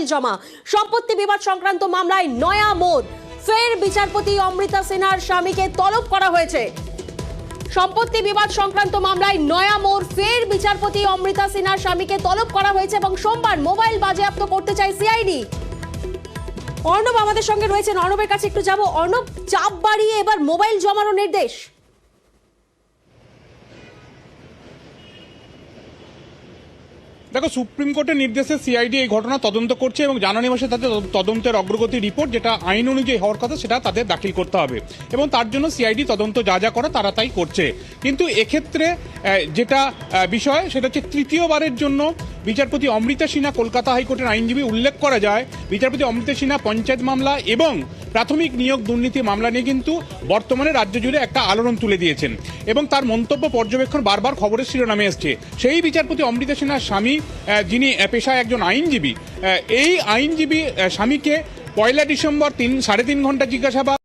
Mobile জমা। সম্পত্তি বিবাদ সংক্রান্ত মামলায় নয়া মোড়, ফের বিচারপতি অমৃতা সিনহার স্বামীকে তলব করা হয়েছে। সম্পত্তি বিবাদ সংক্রান্ত মামলায় নয়া মোড়, ফের বিচারপতি অমৃতা সিনহার স্বামীকে তলব করা হয়েছে এবং সোমবার মোবাইল বাজেয়াপ্ত করতে চায় সিআইডি। অর্ণব আমাদের সঙ্গে রয়েছেন, অর্ণবের কাছে একটু যাব। অর্ণব, চাপ বাড়িয়ে এবার মোবাইল জমানোর নির্দেশ। দেখো, সুপ্রিম কোর্টের নির্দেশে সিআইডি এই ঘটনা তদন্ত করছে এবং জানুয়ারি মাসে তাদের তদন্তের অগ্রগতি রিপোর্ট, যেটা আইন অনুযায়ী হওয়ার কথা, সেটা তাদের দাখিল করতে হবে এবং তার জন্য সিআইডি তদন্ত যা যা করে তারা তাই করছে। কিন্তু এক্ষেত্রে যেটা বিষয়, সেটা হচ্ছে তৃতীয়বারের জন্য বিচারপতি অমৃতা সিনহা, কলকাতা হাইকোর্টের আইনজীবী, উল্লেখ করা যায় বিচারপতি অমৃতা সিনহা পঞ্চায়েত মামলা এবং প্রাথমিক নিয়োগ দুর্নীতি মামলা নিয়ে কিন্তু বর্তমানে রাজ্য জুড়ে একটা আলোড়ন তুলে দিয়েছেন এবং তার মন্তব্য পর্যবেক্ষণ বারবার খবরের শিরোনামে এসছে। সেই বিচারপতি অমৃতা সিনহার স্বামী, যিনি পেশায় একজন আইনজীবী, এই আইনজীবী স্বামীকে 1 ডিসেম্বর 3.5 ঘন্টা জিজ্ঞাসাবাদ,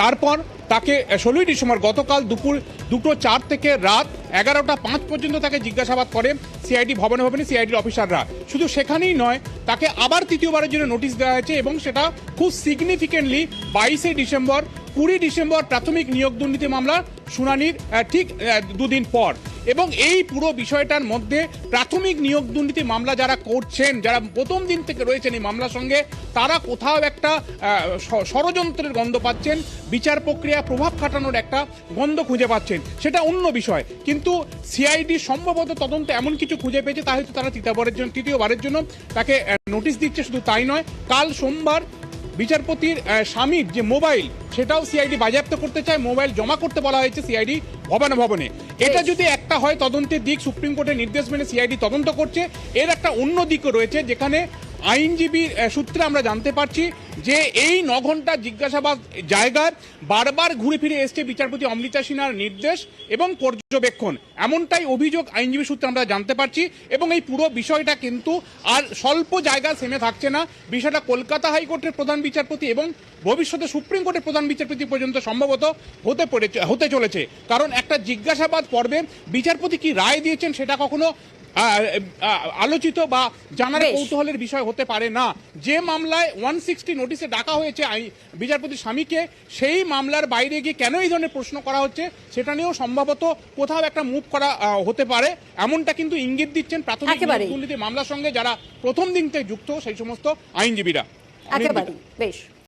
তারপর তাকে 16 ডিসেম্বর গতকাল দুপুর 2:04 থেকে রাত 11:05 পর্যন্ত তাকে জিজ্ঞাসাবাদ করে সিআইডি ভবনে সিআইডির অফিসাররা। শুধু সেখানেই নয়, তাকে আবার তৃতীয়বারের জন্য নোটিশ দেওয়া হয়েছে এবং সেটা খুব সিগনিফিকেন্টলি 22 ডিসেম্বর, 20 ডিসেম্বর প্রাথমিক নিয়োগ দুর্নীতি মামলা শুনানির ঠিক 2 দিন পর। এবং এই পুরো বিষয়টার মধ্যে প্রাথমিক নিয়োগ দুর্নীতি মামলা যারা করছেন, যারা প্রথম দিন থেকে রয়েছেন এই মামলার সঙ্গে, তারা কোথাও একটা ষড়যন্ত্রের গন্ধ পাচ্ছেন, বিচার প্রক্রিয়া প্রভাব খাটানোর একটা গন্ধ খুঁজে পাচ্ছেন, সেটা অন্য বিষয়। কিন্তু সিআইডি সম্ভবত তদন্ত এমন কিছু খুঁজে পেয়েছে, তা হয়তো তারা তৃতীয়বারের জন্য তাকে নোটিশ দিচ্ছে। শুধু তাই নয়, কাল সোমবার বিচারপতির স্বামীর যে মোবাইল, সেটাও সিআইডি বাজেয়াপ্ত করতে চায়, মোবাইল জমা করতে বলা হয়েছে সিআইডি ভবনে। এটা যদি একটা হয় তদন্তের দিক, সুপ্রিম কোর্টের নির্দেশ মেনে সিআইডি তদন্ত করছে, এর একটা অন্য দিকও রয়েছে, যেখানে আইনজীবীর সূত্রে আমরা জানতে পারছি যে এই 9 ঘন্টা জিজ্ঞাসাবাদ জায়গায় বারবার ঘুরে ফিরে এসছে বিচারপতি অমৃতা সিনহার নির্দেশ এবং পর্যবেক্ষণ, এমনটাই অভিযোগ আইনজীবী সূত্রে আমরা জানতে পারছি। এবং এই পুরো বিষয়টা কিন্তু আর স্বল্প জায়গা থেমে থাকছে না, বিষয়টা কলকাতা হাইকোর্টের প্রধান বিচারপতি এবং ভবিষ্যতে সুপ্রিম কোর্টের প্রধান বিচারপতি পর্যন্ত সম্ভবত হতে চলেছে। কারণ একটা জিজ্ঞাসাবাদ পর্বে বিচারপতি কি রায় দিয়েছেন সেটা কখনো আলোচিত বা জানার কৌতূহলের বিষয় হতে পারে না। যে মামলায় 160 নোটিশে ডাকা হয়েছে বিচারপতির স্বামীকে, সেই মামলার বাইরে গিয়ে কেন এই ধরনের প্রশ্ন করা হচ্ছে সেটা নিয়েও সম্ভবত কোথাও একটা মুভ করা হতে পারে, এমনটা কিন্তু ইঙ্গিত দিচ্ছেন প্রাথমিক দুর্নীতি মামলার সঙ্গে যারা প্রথম দিন থেকে যুক্ত সেই সমস্ত আইনজীবীরা। একেবারে বেশ।